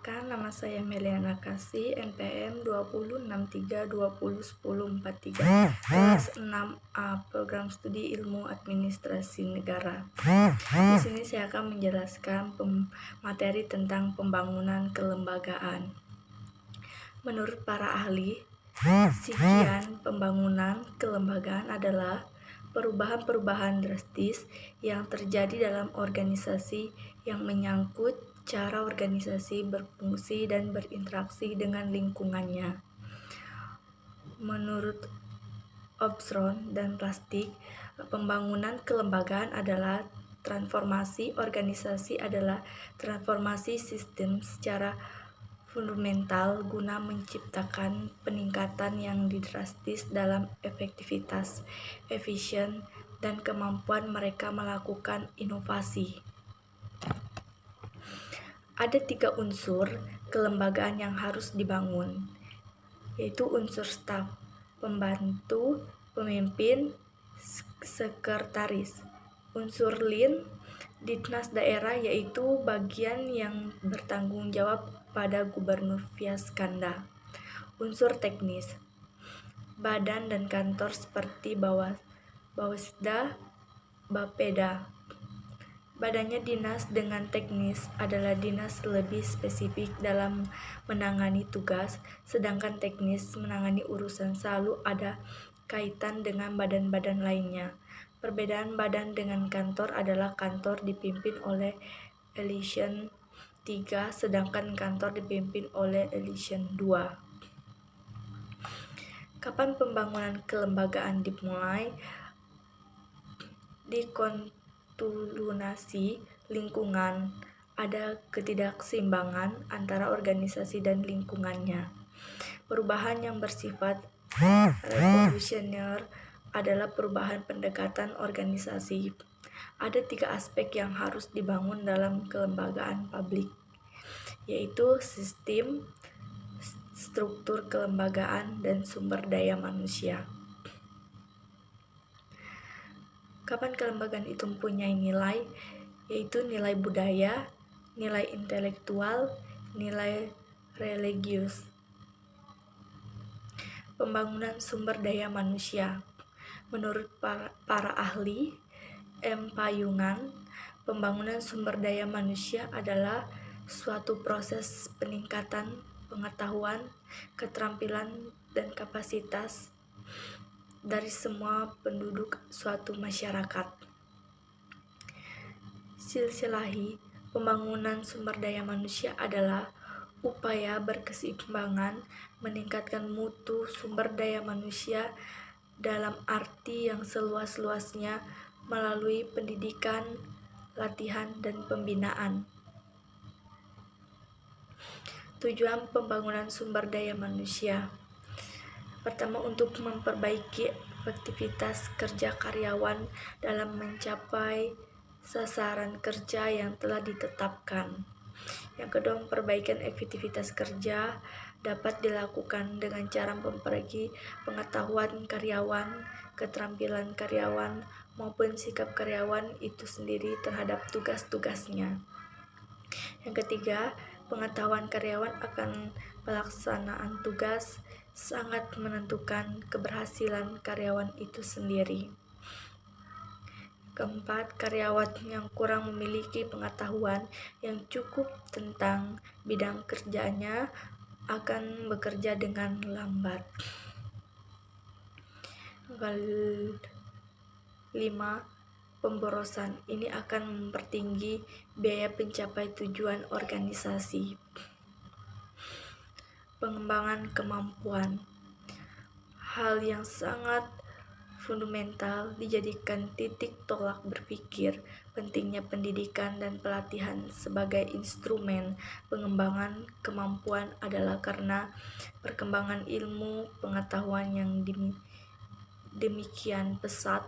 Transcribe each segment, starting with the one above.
Perkenalkan, nama saya Meliana Kasih, NPM 2063201043, kelas 6A, Program Studi Ilmu Administrasi Negara. Di sini saya akan menjelaskan materi tentang pembangunan kelembagaan. Menurut para ahli, sekian pembangunan kelembagaan adalah perubahan-perubahan drastis yang terjadi dalam organisasi yang menyangkut cara organisasi berfungsi dan berinteraksi dengan lingkungannya. Menurut Armstrong dan Plastik, pembangunan kelembagaan adalah transformasi organisasi adalah transformasi sistem secara fundamental guna menciptakan peningkatan yang drastis dalam efektivitas, efisien, dan kemampuan mereka melakukan inovasi. Ada 3 unsur kelembagaan yang harus dibangun, yaitu unsur staf, pembantu, pemimpin, sekretaris. Unsur lin, dinas daerah, yaitu bagian yang bertanggung jawab pada gubernur Viaskanda. Unsur teknis, badan dan kantor seperti Bawasda, Bapeda. Badannya dinas dengan teknis adalah dinas lebih spesifik dalam menangani tugas, sedangkan teknis menangani urusan selalu ada kaitan dengan badan-badan lainnya. Perbedaan badan dengan kantor adalah kantor dipimpin oleh Elison 3, sedangkan kantor dipimpin oleh Elison 2. Kapan pembangunan kelembagaan dimulai? Dikontinuasi lingkungan, ada ketidakseimbangan antara organisasi dan lingkungannya. Perubahan yang bersifat revolusioner adalah perubahan pendekatan organisasi. Ada 3 aspek yang harus dibangun dalam kelembagaan publik, yaitu sistem, struktur kelembagaan, dan sumber daya manusia. Kapan kelembagaan itu mempunyai nilai, yaitu nilai budaya, nilai intelektual, nilai religius. Pembangunan sumber daya manusia. Menurut para ahli, M. Payungan, pembangunan sumber daya manusia adalah suatu proses peningkatan pengetahuan, keterampilan, dan kapasitas dari semua penduduk suatu masyarakat. Silsilahi, pembangunan sumber daya manusia adalah upaya berkeseimbangan meningkatkan mutu sumber daya manusia dalam arti yang seluas-luasnya melalui pendidikan, latihan, dan pembinaan. Tujuan pembangunan sumber daya manusia. Pertama, untuk memperbaiki efektivitas kerja karyawan dalam mencapai sasaran kerja yang telah ditetapkan. Yang kedua, perbaikan efektivitas kerja dapat dilakukan dengan cara memperbaiki pengetahuan karyawan, keterampilan karyawan, maupun sikap karyawan itu sendiri terhadap tugas-tugasnya. Yang ketiga, pengetahuan karyawan akan pelaksanaan tugas sangat menentukan keberhasilan karyawan itu sendiri. Keempat, karyawan yang kurang memiliki pengetahuan yang cukup tentang bidang kerjanya akan bekerja dengan lambat. 5. Pemborosan. Ini akan mempertinggi biaya pencapai tujuan organisasi. Pengembangan kemampuan. Hal yang sangat fundamental dijadikan titik tolak berpikir pentingnya pendidikan dan pelatihan sebagai instrumen pengembangan kemampuan adalah karena perkembangan ilmu pengetahuan yang demikian pesat,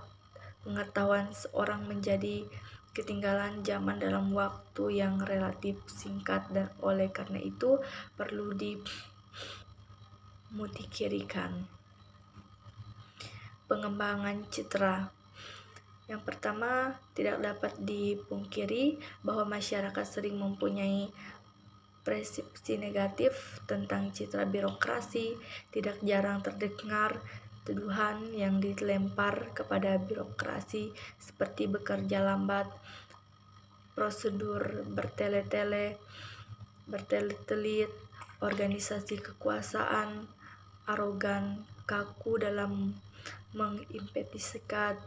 pengetahuan seorang menjadi ketinggalan zaman dalam waktu yang relatif singkat, dan oleh karena itu perlu dimutikhirkan. Pengembangan citra. Yang pertama, tidak dapat dipungkiri bahwa masyarakat sering mempunyai persepsi negatif tentang citra birokrasi. Tidak jarang terdengar tuduhan yang dilempar kepada birokrasi seperti bekerja lambat, prosedur bertele-telit, organisasi kekuasaan, arogan, kaku dalam mengimplementasikan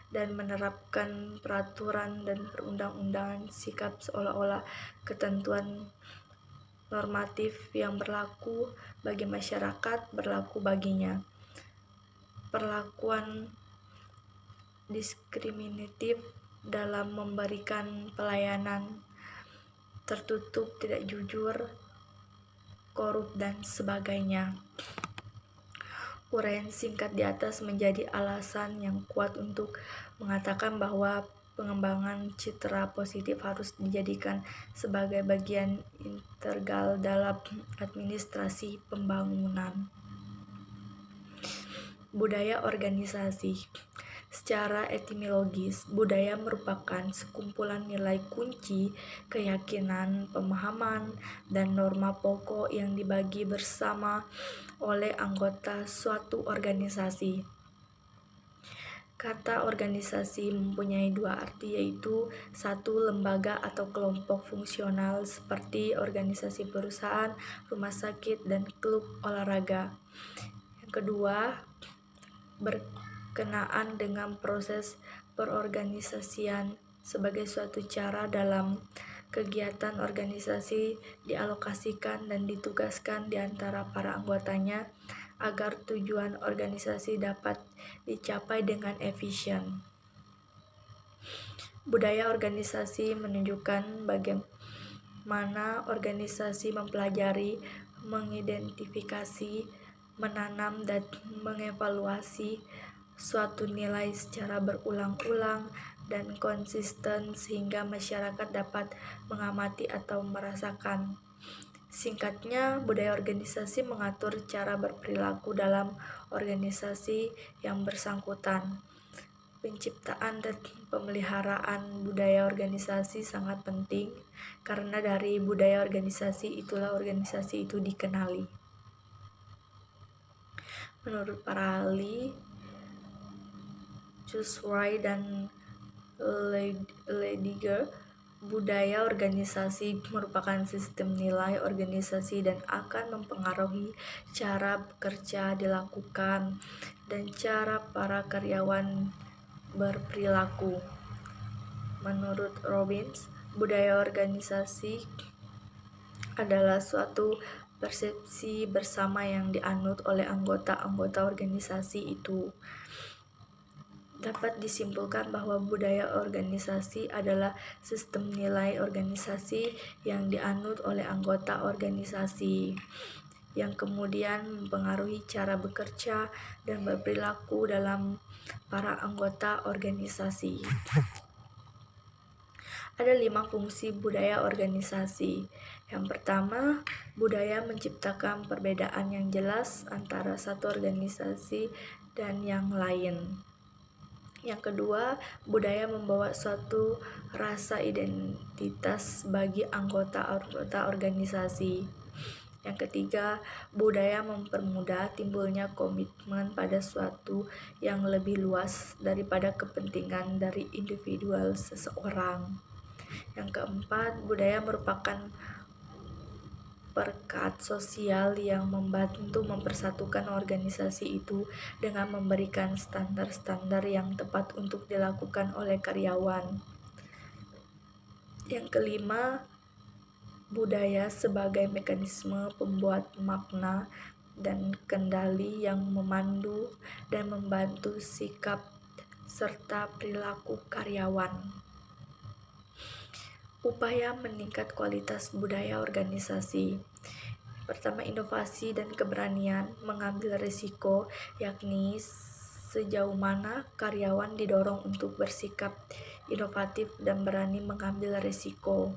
dan menerapkan peraturan dan perundang-undangan, sikap seolah-olah ketentuan normatif yang berlaku bagi masyarakat berlaku baginya. Perlakuan diskriminatif dalam memberikan pelayanan, tertutup, tidak jujur, korup, dan sebagainya. Uraian singkat di atas menjadi alasan yang kuat untuk mengatakan bahwa pengembangan citra positif harus dijadikan sebagai bagian integral dalam administrasi pembangunan. Budaya organisasi. Secara etimologis, budaya merupakan sekumpulan nilai kunci, keyakinan, pemahaman, dan norma pokok yang dibagi bersama oleh anggota suatu organisasi. Kata organisasi mempunyai dua arti, yaitu satu, lembaga atau kelompok fungsional seperti organisasi perusahaan, rumah sakit, dan klub olahraga. Yang kedua, berkenaan dengan proses perorganisasian sebagai suatu cara dalam kegiatan organisasi dialokasikan dan ditugaskan di antara para anggotanya agar tujuan organisasi dapat dicapai dengan efisien. Budaya organisasi menunjukkan bagaimana organisasi mempelajari, mengidentifikasi, menanam, dan mengevaluasi suatu nilai secara berulang-ulang dan konsisten sehingga masyarakat dapat mengamati atau merasakan. Singkatnya, budaya organisasi mengatur cara berperilaku dalam organisasi yang bersangkutan. Penciptaan dan pemeliharaan budaya organisasi sangat penting karena dari budaya organisasi itulah organisasi itu dikenali. Menurut para ahli, Kurzweil dan Lediger, budaya organisasi merupakan sistem nilai organisasi dan akan mempengaruhi cara bekerja dilakukan dan cara para karyawan berperilaku. Menurut Robbins, budaya organisasi adalah suatu persepsi bersama yang dianut oleh anggota-anggota organisasi itu. Dapat disimpulkan bahwa budaya organisasi adalah sistem nilai organisasi yang dianut oleh anggota organisasi, yang kemudian mempengaruhi cara bekerja dan berperilaku dalam para anggota organisasi. Ada 5 fungsi budaya organisasi. Yang pertama, budaya menciptakan perbedaan yang jelas antara satu organisasi dan yang lain. Yang kedua, budaya membawa suatu rasa identitas bagi anggota-anggota organisasi. Yang ketiga, budaya mempermudah timbulnya komitmen pada suatu yang lebih luas daripada kepentingan dari individual seseorang. Yang keempat, budaya merupakan perekat sosial yang membantu mempersatukan organisasi itu dengan memberikan standar-standar yang tepat untuk dilakukan oleh karyawan. Yang kelima, budaya sebagai mekanisme pembuat makna dan kendali yang memandu dan membantu sikap serta perilaku karyawan. Upaya meningkat kualitas budaya organisasi. Pertama, inovasi dan keberanian mengambil risiko, yakni sejauh mana karyawan didorong untuk bersikap inovatif dan berani mengambil risiko.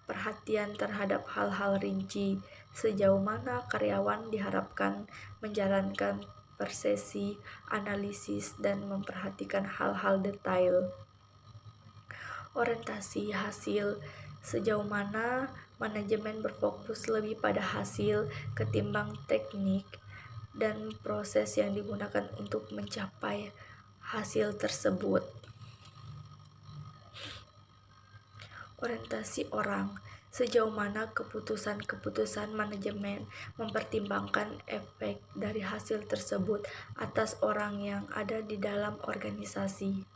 Perhatian terhadap hal-hal rinci, sejauh mana karyawan diharapkan menjalankan persesi, analisis, dan memperhatikan hal-hal detail. Orientasi hasil, sejauh mana Manajemen berfokus lebih pada hasil ketimbang teknik dan proses yang digunakan untuk mencapai hasil tersebut. Orientasi orang. Sejauh mana keputusan-keputusan manajemen mempertimbangkan efek dari hasil tersebut atas orang yang ada di dalam organisasi.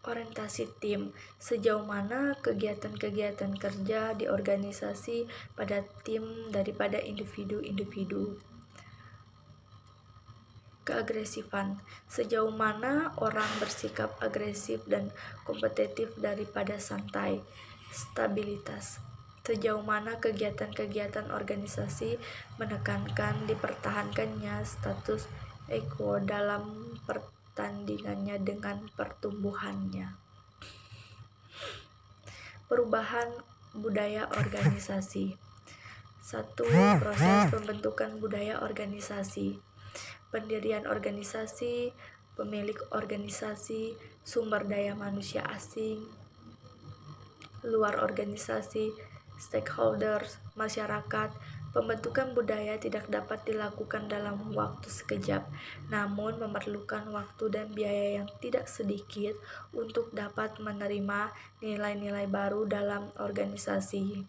Orientasi tim. Sejauh mana kegiatan-kegiatan kerja di organisasi pada tim daripada individu-individu. Keagresifan. Sejauh mana orang bersikap agresif dan kompetitif daripada santai. Stabilitas. Sejauh mana kegiatan-kegiatan organisasi menekankan dipertahankannya status quo dalam pertandingannya dengan pertumbuhannya. Perubahan budaya organisasi. 1. Proses pembentukan budaya organisasi. Pendirian organisasi, pemilik organisasi, sumber daya manusia asing, luar organisasi, stakeholders, masyarakat. Pembentukan budaya tidak dapat dilakukan dalam waktu sekejap, namun memerlukan waktu dan biaya yang tidak sedikit untuk dapat menerima nilai-nilai baru dalam organisasi.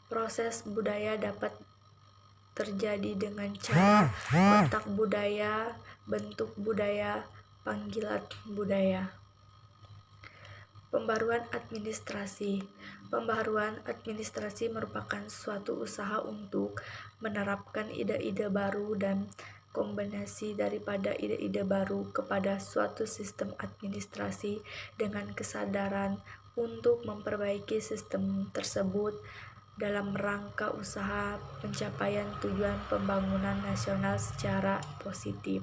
Proses budaya dapat terjadi dengan cara kontak budaya, bentuk budaya, panggilan budaya. Pembaruan administrasi. Pembaruan administrasi merupakan suatu usaha untuk menerapkan ide-ide baru dan kombinasi daripada ide-ide baru kepada suatu sistem administrasi dengan kesadaran untuk memperbaiki sistem tersebut dalam rangka usaha pencapaian tujuan pembangunan nasional secara positif.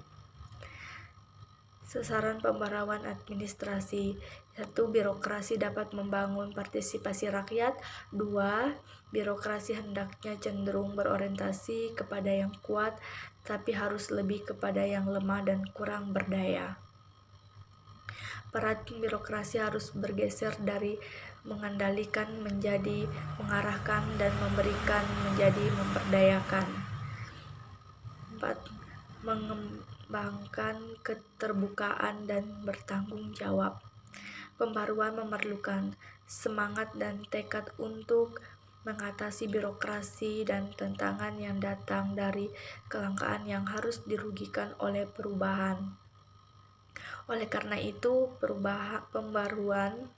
Sasaran pembaruan administrasi. 1. Birokrasi dapat membangun partisipasi rakyat. 2. Birokrasi hendaknya cenderung berorientasi kepada yang kuat, tapi harus lebih kepada yang lemah dan kurang berdaya. Peran birokrasi harus bergeser dari mengendalikan menjadi mengarahkan dan memberikan menjadi memberdayakan. 4. Mengembangkan keterbukaan dan bertanggung jawab. Pembaruan memerlukan semangat dan tekad untuk mengatasi birokrasi dan tantangan yang datang dari kelangkaan yang harus dirugikan oleh perubahan. Oleh karena itu, pembaruan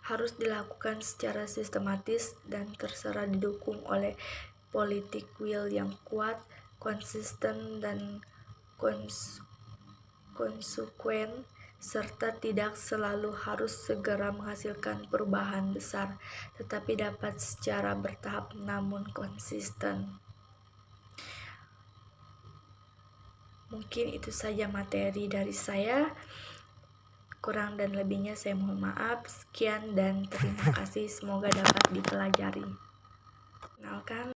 harus dilakukan secara sistematis dan terserah didukung oleh politik will yang kuat, konsisten dan konsekuen, serta tidak selalu harus segera menghasilkan perubahan besar, tetapi dapat secara bertahap namun konsisten. Mungkin itu saja materi dari saya. Kurang dan lebihnya saya mohon maaf. Sekian dan terima kasih. Semoga dapat dipelajari. Kenalkan.